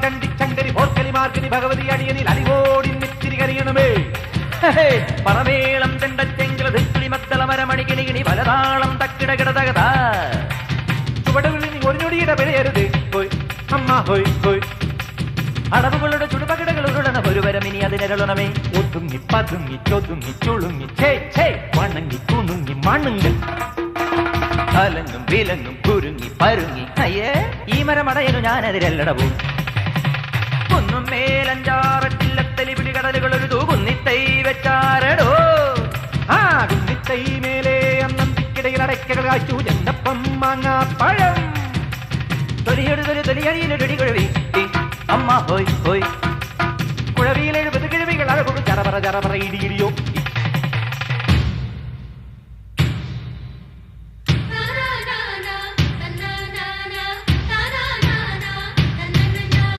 ചങ്കരി പോർക്കലി മാർക്കലി ഭഗവതി അടിയനിൽ അടിവോടി നിത്തിരി കരിയണമേ. പറമേളം ചെണ്ടച്ചെങ്കില ധിക്കിളി മദ്ദള മരമണി കിണികിണി പലതാളം തക്കിടകിടതകത ചുവടുകളിൽ ഒരു ഞൊടിയുടെ വിലയരുത് ഹോയ് അമ്മ ഹോയ് ഹോയ്. അടവുകളുടെ ചുടുപകടകൾ ഉരുളണ ഒരു വരം ഇനി അതിനരുളണമേ. ഒതുങ്ങി പതുങ്ങി ചൊതുങ്ങി ചുളുങ്ങി ഛേ ഛേ വണങ്ങി കുണുങ്ങി മണുങ്ങൽ അലങ്ങും വിലങ്ങും കുരുങ്ങി പരുങ്ങി അയ്യേ ഈ മരമടയനു ഞാനതിരല്ലടവും. കുന്നും മേലഞ്ചാറട്ടില്ലത്തലി പിടി കടലുകൾ ഒരു തൂകുന്നിത്തൈ വെച്ചാരടോ. ആ കുന്നിത്തൈ മേലെ അന്നന്തിക്കിടയിൽ അടയ്ക്കകൾ കാച്ചു ചെണ്ടപ്പം മാങ്ങാ പഴം തൊലിയൊരു തൊലി തൊലിയടിയിലൊടി കുഴവി അമ്മ ഹോയ് ഹോയ്.